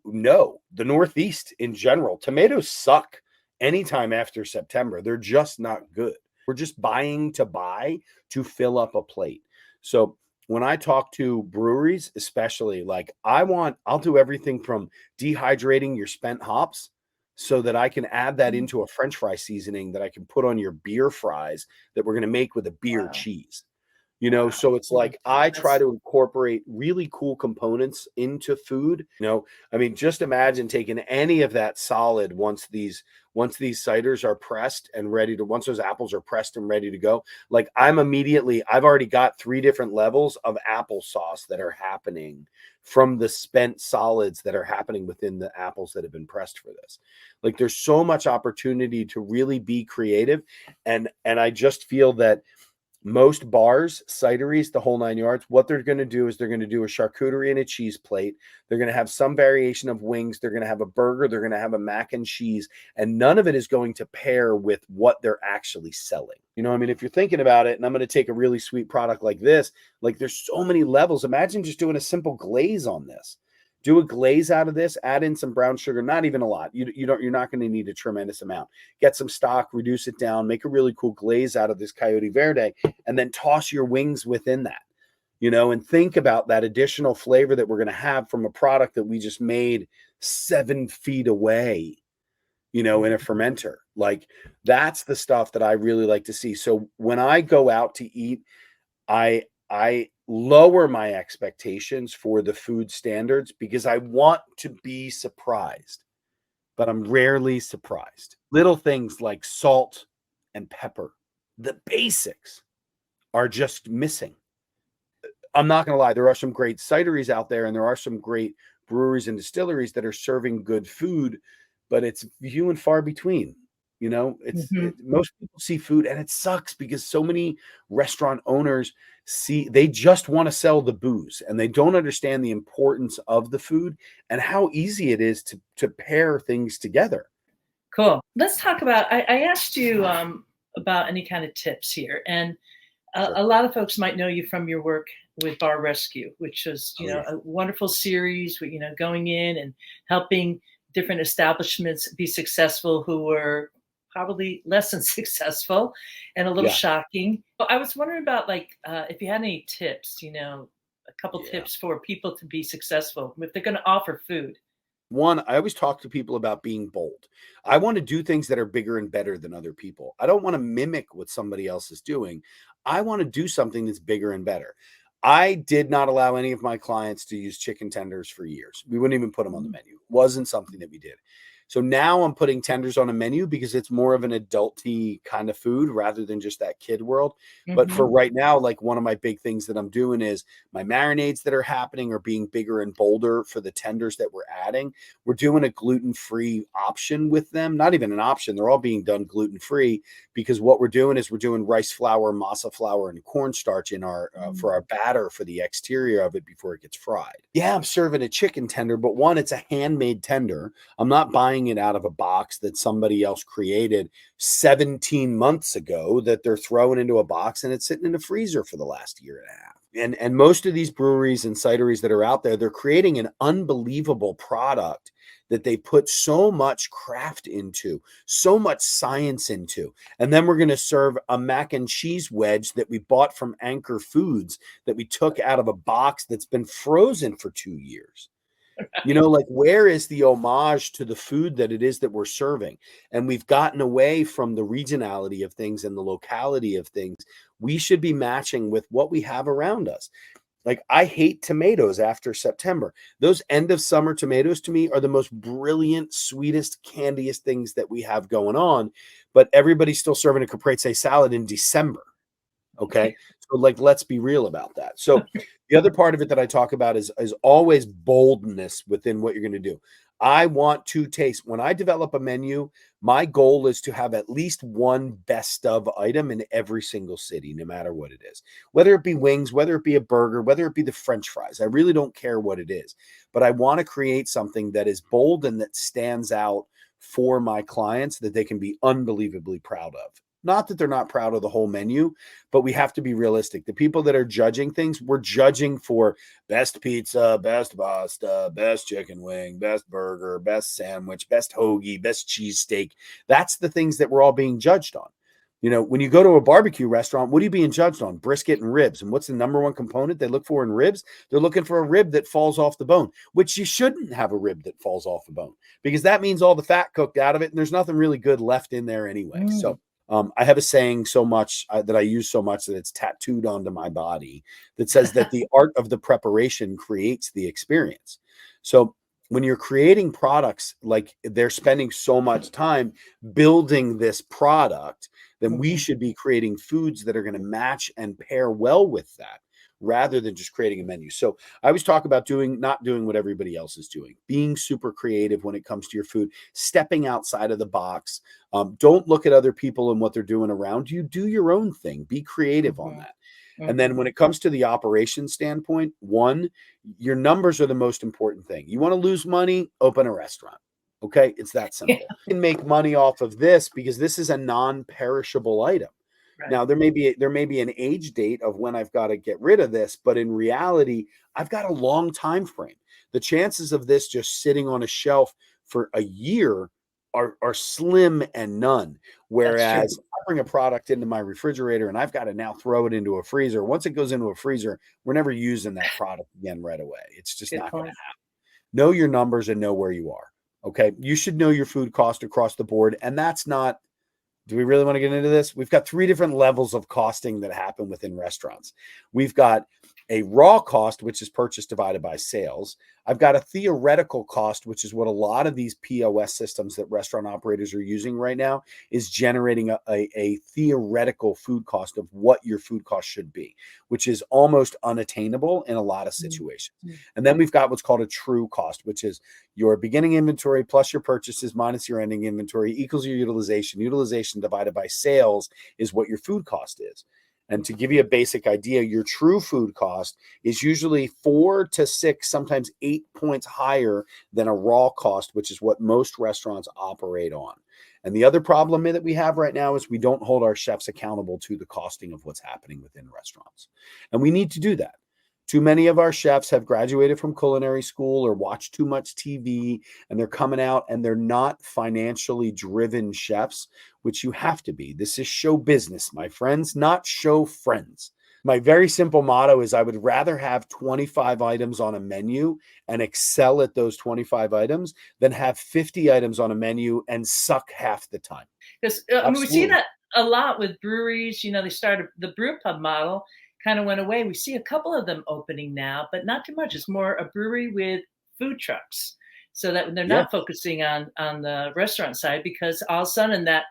S2: Northeast in general, tomatoes suck anytime after September. They're just not good. We're just buying to buy to fill up a plate. So when I talk to breweries, especially, like I'll do everything from dehydrating your spent hops so that I can add that
S1: Mm.
S2: into a French fry seasoning that I can put on your beer fries that we're going to make with a beer
S1: Wow.
S2: cheese.
S1: Wow.
S2: So it's like I try
S1: That's
S2: to incorporate really cool components into food. I mean, just imagine taking any of that solid once these ciders are pressed and ready to once those apples are pressed and ready to go. Like I've already got 3 different levels of applesauce that are happening from the spent solids that are happening within the apples that have been pressed for this. Like there's so much opportunity to really be creative. And I just feel that most bars, cideries, the whole 9 yards, what they're going to do is they're going to do a charcuterie and a cheese plate. They're going to have some variation of wings. They're going to have a burger. They're going to have a mac and cheese. And none of it is going to pair with what they're actually selling. I mean, if you're thinking about it, and I'm going to take a really sweet product like this, like there's so many levels. Imagine just doing a simple glaze on this. Do a glaze out of this, add in some brown sugar, not even a lot. You're not going to need a tremendous amount. Get some stock, reduce it down, make a really cool glaze out of this Coyote Verde, and then toss your wings within that, and think about that additional flavor that we're going to have from a product that we just made 7 feet away, in a fermenter. Like that's the stuff that I really like to see. So when I go out to eat, I lower my expectations for the food standards because I want to be surprised, but I'm rarely surprised. Little things like salt and pepper, the basics are just missing. I'm not going to lie, there are some great cideries out there and there are some great breweries and distilleries that are serving good food, but it's few and far between.
S1: Mhm.
S2: Most people see food and it sucks because so many restaurant owners they just want to sell the booze and they don't understand the importance of the food and how easy it is to pair things together.
S1: Cool. Let's talk about. I asked you about any kind of tips here, and
S2: Sure.
S1: a lot of folks might know you from your work with Bar Rescue, which was
S2: Oh yeah.
S1: a wonderful series. With going in and helping different establishments be successful who were probably less than successful and a little
S2: Yeah.
S1: shocking. I was wondering about like if you had any tips, a couple
S2: Yeah.
S1: tips for people to be successful if they're going to offer food.
S2: One, I always talk to people about being bold. I want to do things that are bigger and better than other people. I don't want to mimic what somebody else is doing. I want to do something that's bigger and better. I did not allow any of my clients to use chicken tenders for years. We wouldn't even put them on the menu. It wasn't something that we did. So now I'm putting tenders on a menu because it's more of an adulty kind of food rather than just that kid world. But for
S1: Mm-hmm.
S2: right now, like one of my big things that I'm doing is my marinades that are happening are being bigger and bolder for the tenders that we're adding. We're doing a gluten-free option with them. Not even an option. They're all being done gluten-free because what we're doing is we're doing rice flour, masa flour, and cornstarch in our for our batter for the exterior of it before it gets fried. Yeah, I'm serving a chicken tender, but one, it's a handmade tender. I'm not buying it out of a box that somebody else created 17 months ago that they're throwing into a box and it's sitting in a freezer for the last year and a half. And most of these breweries and cideries that are out there, they're creating an unbelievable product that they put so much craft into, so much science into. And then we're going to serve a mac and cheese wedge that we bought from Anchor Foods that we took out of a box that's been frozen for 2 years. Like where is the homage to the food that it is that we're serving? And we've gotten away from the regionality of things and the locality of things. We should be matching with what we have around us. Like I hate tomatoes after September. Those end of summer tomatoes to me are the most brilliant, sweetest, candiest things that we have going on. But everybody's still serving a caprese salad in December. Okay. So like let's be real about that. So the other part of it that I talk about is always boldness within what you're going to do. I want to taste. When I develop a menu, my goal is to have at least one best of item in every single city, no matter what it is. Whether it be wings, whether it be a burger, whether it be the French fries. I really don't care what it is. But I want to create something that is bold and that stands out for my clients that they can be unbelievably proud of. Not that they're not proud of the whole menu, but we have to be realistic. The people that are judging things, we're judging for best pizza, best pasta, best chicken wing, best burger, best sandwich, best hoagie, best cheesesteak. That's the things that we're all being judged on. When you go to a barbecue restaurant, what are you being judged on? Brisket and ribs. And what's the number one component they look for in ribs? They're looking for a rib that falls off the bone, which you shouldn't have a rib that falls off the bone because that means all the fat cooked out of it and there's nothing really good left in there anyway. So I have a saying so much that I use so much that it's tattooed onto my body that says that the art of the preparation creates the experience. So when you're creating products, like they're spending so much time building this product, then we should be creating foods that are going to match and pair well with that rather than just creating a menu. So I always talk about not doing what everybody else is doing, being super creative when it comes to your food, stepping outside of the box. Don't look at other people and what they're doing around you. Do your own thing. Be creative on that. And then when it comes to the operation standpoint, one, your numbers are the most important thing. You want to lose money, open a restaurant. Okay. It's that simple. You can make money off of this because this is a non-perishable item.
S1: Right.
S2: Now there may be an age date of when I've got to get rid of this, but in reality, I've got a long time frame. The chances of this just sitting on a shelf for a year are slim and none. Whereas I bring a product into my refrigerator and I've got to now throw it into a freezer. Once it goes into a freezer, we're never using that product again right away. It's just not going to happen. Know your numbers and know where you are. Okay. You should know your food cost across the board. And that's not, do we really want to get into this? We've got 3 different levels of costing that happen within restaurants. We've got a raw cost, which is purchase divided by sales. I've got a theoretical cost, which is what a lot of these POS systems that restaurant operators are using right now is generating a theoretical food cost of what your food cost should be, which is almost unattainable in a lot of situations. And then we've got what's called a true cost, which is your beginning inventory plus your purchases minus your ending inventory equals your utilization. Utilization divided by sales is what your food cost is. And to give you a basic idea, your true food cost is usually 4 to 6, sometimes 8 points higher than a raw cost, which is what most restaurants operate on. And the other problem that we have right now is we don't hold our chefs accountable to the costing of what's happening within restaurants. And we need to do that. Too many of our chefs have graduated from culinary school or watched too much TV, and they're coming out and they're not financially driven chefs, which you have to be. This is show business, my friends, not show friends. My very simple motto is I would rather have 25 items on a menu and excel at those 25 items than have 50 items on a menu and suck half the time.
S1: Because I mean, we see that a lot with breweries. They started the brew pub model, kind of went away. We see a couple of them opening now, but not too much. It's more a brewery with food trucks, so that they're not focusing on the restaurant side, because all of a sudden that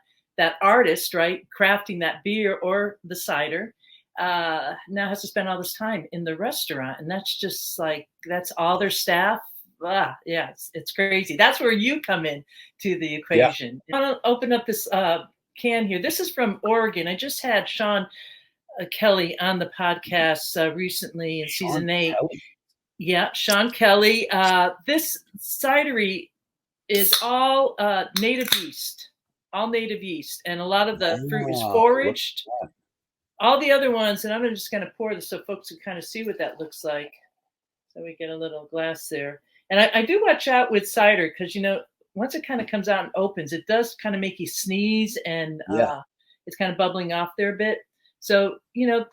S1: artist, right, crafting that beer or the cider, now has to spend all this time in the restaurant, and that's just like, that's all their staff. Yeah, it's crazy. That's where you come in to the equation. I want to open up this can here. This is from Oregon. I just had Sean Kelly on the podcast recently in season 8. Yeah, Sean Kelly. This cidery is all native yeast, and a lot of the fruit is foraged. All the other ones, and I'm just going to pour this so folks can kind of see what that looks like. So we get a little glass there. And I do watch out with cider, because, once it kind of comes out and opens, it does kind of make you sneeze, and it's kind of bubbling off there a bit. So,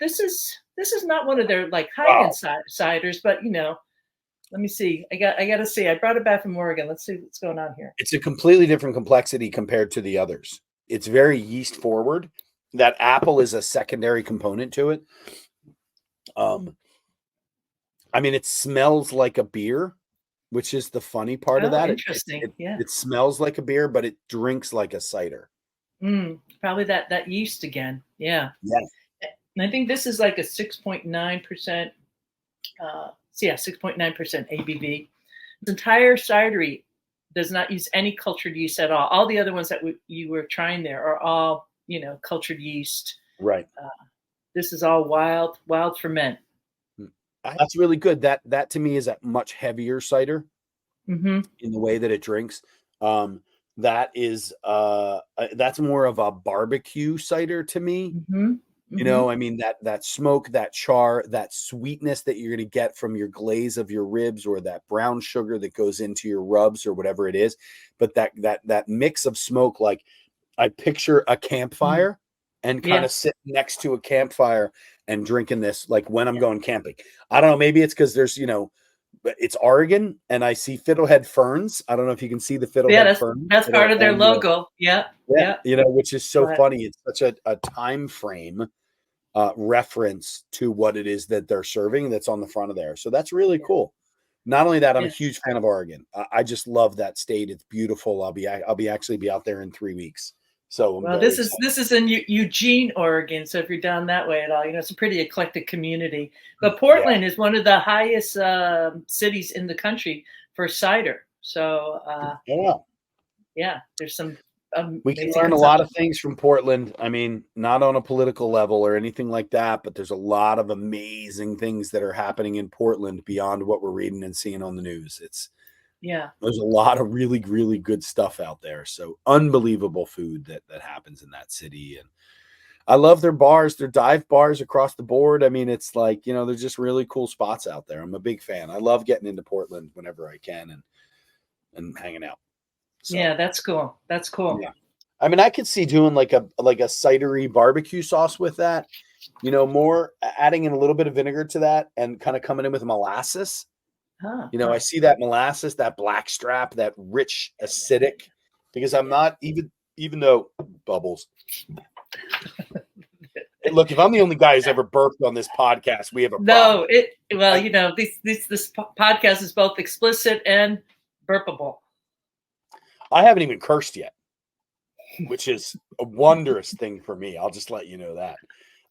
S1: this is not one of their like high-end ciders, but, let me see. I got to see. I brought it back from Oregon. Let's see what's going on here.
S2: It's a completely different complexity compared to the others. It's very yeast forward. That apple is a secondary component to it. I mean, it smells like a beer, which is the funny part of that.
S1: Interesting.
S2: It smells like a beer, but it drinks like a cider.
S1: Probably that yeast again. Yeah. And I think this is like a 6.9%. 6.9% ABV. This entire cidery does not use any cultured yeast at all. All the other ones that you were trying there are all, cultured yeast.
S2: Right.
S1: This is all wild ferment.
S2: That's really good. That to me is a much heavier cider in the way that it drinks. That is that's more of a barbecue cider to me. I mean, that smoke, that char, that sweetness that you're going to get from your glaze of your ribs, or that brown sugar that goes into your rubs or whatever it is. But that mix of smoke, like I picture a campfire and kind of sitting next to a campfire and drinking this, like when I'm going camping. I don't know. Maybe it's because there's, it's Oregon and I see fiddlehead ferns. I don't know if you can see the fiddlehead ferns.
S1: That's part of their logo. Yeah.
S2: Which is so funny. It's such a time frame reference to what it is that they're serving that's on the front of there. So that's really cool. Not only that, I'm a huge fan of Oregon. I just love that state. It's beautiful. I'll be out there in 3 weeks. So
S1: this is in Eugene, Oregon. So if you're down that way at all, it's a pretty eclectic community. But Portland is one of the highest cities in the country for cider. So there's some.
S2: We can learn a lot of things from Portland. I mean, not on a political level or anything like that, but there's a lot of amazing things that are happening in Portland beyond what we're reading and seeing on the news. There's a lot of really, really good stuff out there. So unbelievable food that happens in that city. And I love their bars, their dive bars across the board. I mean, it's like, there's just really cool spots out there. I'm a big fan. I love getting into Portland whenever I can and hanging out. So,
S1: that's cool. That's cool.
S2: Yeah. I mean, I could see doing like a cidery barbecue sauce with that, more adding in a little bit of vinegar to that and kind of coming in with molasses. I see that molasses, that black strap, that rich acidic, because I'm not even though bubbles. Look, if I'm the only guy who's ever burped on this podcast, we have a problem.
S1: This podcast is both explicit and burpable.
S2: I haven't even cursed yet, which is a wondrous thing for me. I'll just let you know that.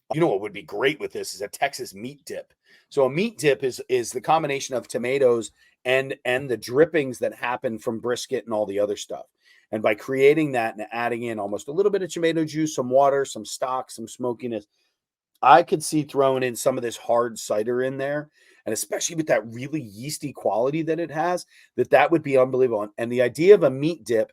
S2: What would be great with this is a Texas meat dip. So a meat dip is the combination of tomatoes and the drippings that happen from brisket and all the other stuff. And by creating that and adding in almost a little bit of tomato juice, some water, some stock, some smokiness, I could see throwing in some of this hard cider in there. And especially with that really yeasty quality that it has, that would be unbelievable. And the idea of a meat dip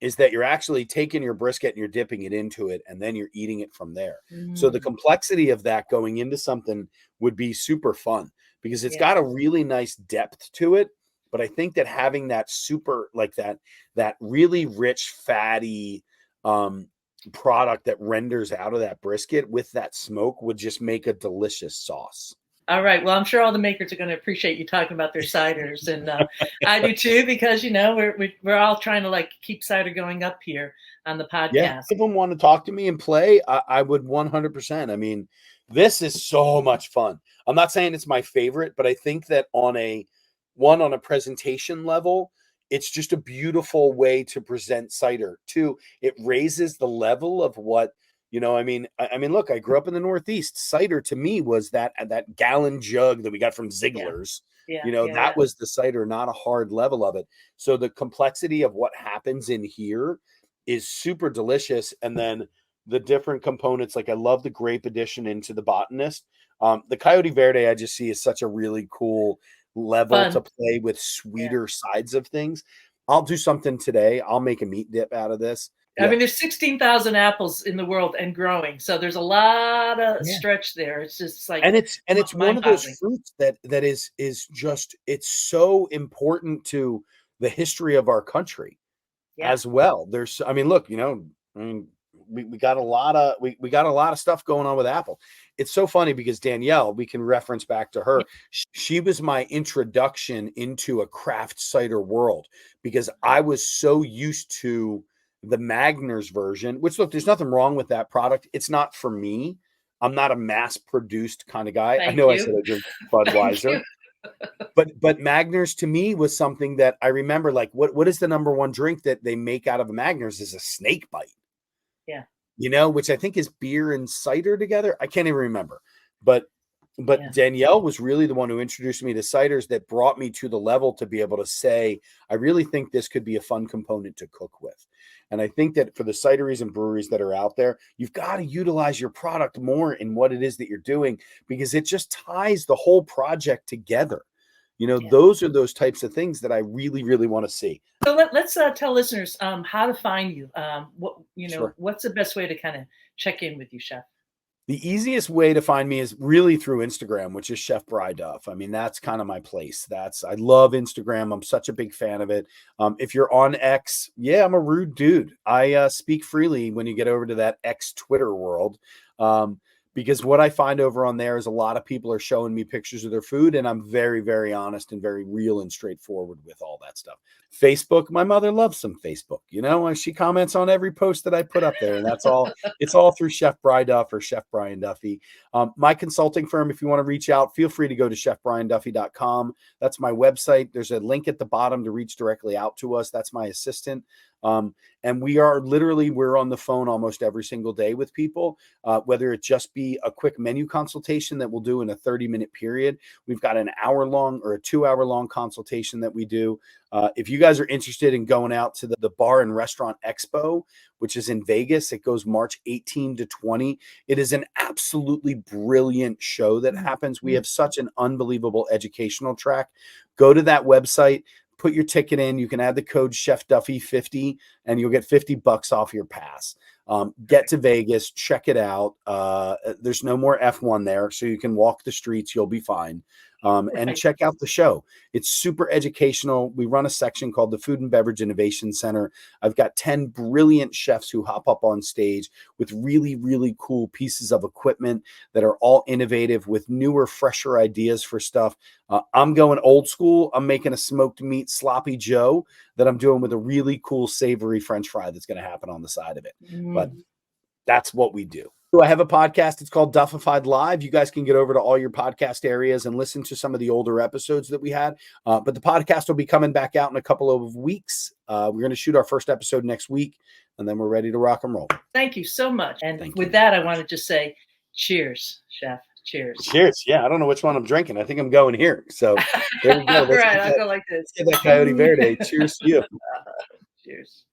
S2: is that you're actually taking your brisket and you're dipping it into it, and then you're eating it from there. So the complexity of that going into something would be super fun. because it's
S1: Yeah.
S2: got a really nice depth to it. But I think that having that super, like that really rich, fatty product that renders out of that brisket with that smoke would just make a delicious sauce.
S1: All right. Well, I'm sure all the makers are going to appreciate you talking about their ciders, and I do too, because we're all trying to like keep cider going up here on the
S2: Yeah,
S1: podcast.
S2: if them want to talk to me and play, I would 100%. I mean, this is so much fun. I'm not saying it's my favorite, but I think that on a presentation level, it's just a beautiful way to present cider. Two, it raises the level of what, I mean, look, I grew up in the Northeast. Cider to me was that gallon jug that we got from
S1: Yeah.
S2: Ziegler's.
S1: Yeah.
S2: That was the cider, not a hard level of it. So the complexity of what happens in here is super delicious. And then the different components, like I love the grape addition into the botanist. The Coyote Verde I just see is such a really cool level
S1: Fun.
S2: to play with sweeter sides of things. I'll do something today. I'll make a meat dip out of this.
S1: I mean, there's 16,000 apples in the world and growing, so there's a lot of stretch there. It's just like,
S2: and it's one of those fruits that is just, it's so important to the history of our country as well. There's, I mean, look, we got a lot of we got a lot of stuff going on with Apple. It's so funny because Danielle, we can reference back to her. She was my introduction into a craft cider world, because I was so used to the Magners version, which, look, there's nothing wrong with that product. It's not for me. I'm not a mass produced kind of guy. I know I said I drink Budweiser. But Magners to me was something that I remember, like, what is the number one drink that they make out of a Magners is a snake bite.
S1: Yeah.
S2: Which I think is beer and cider together. I can't even remember. But Danielle was really the one who introduced me to ciders, that brought me to the level to be able to say, I really think this could be a fun component to cook with. And I think that for the cideries and breweries that are out there, you've got to utilize your product more in what it is that you're doing, because it just ties the whole project together. Those are those types of things that I really, really want to see.
S1: So let's tell listeners how to find you. What's the best way to kind of check in with you, Chef?
S2: The easiest way to find me is really through Instagram, which is Chef Brian Duffy. I mean, that's kind of my place. I love Instagram. I'm such a big fan of it. If you're on X, I'm a rude dude. I speak freely when you get over to that X Twitter world. Because what I find over on there is a lot of people are showing me pictures of their food, and I'm very, very honest and very real and straightforward with all that stuff. Facebook, my mother loves some Facebook. She comments on every post that I put up there, and that's all. It's all through Chef Brian Duffy or Chef Brian Duffy. My consulting firm, if you want to reach out, feel free to go to chefbrianduffy.com. That's my website. There's a link at the bottom to reach directly out to us. That's my assistant. And we're on the phone almost every single day with people, whether it just be a quick menu consultation that we'll do in a 30-minute period. We've got an hour-long or a 2-hour-long consultation that we do. If you guys are interested in going out to the Bar and Restaurant Expo, which is in Vegas, it goes March 18 to 20. It is an absolutely brilliant show that happens. We have such an unbelievable educational track. Go to that website. Put your ticket in. You can add the code Chef Duffy 50 and you'll get $50 off your pass. Get to Vegas, check it out. There's no more F1 there, so you can walk the streets. You'll be fine. And check out the show. It's super educational. We run a section called the Food and Beverage Innovation Center. I've got 10 brilliant chefs who hop up on stage with really, really cool pieces of equipment that are all innovative with newer, fresher ideas for stuff. I'm going old school. I'm making a smoked meat sloppy Joe that I'm doing with a really cool savory French fry that's going to happen on the side of it. But that's what we do. I have a podcast. It's called Duffied Live. You guys can get over to all your podcast areas and listen to some of the older episodes that we had. But the podcast will be coming back out in a couple of weeks. We're going to shoot our first episode next week, and then we're ready to rock and roll.
S1: Thank you so much. And with that, I want to just say cheers, Chef. Cheers.
S2: Cheers. Yeah, I don't know which one I'm drinking. I think I'm going here. So there we go.
S1: Right, I'll go like this.
S2: Let's get that Coyote Verde. Cheers to you.
S1: Cheers.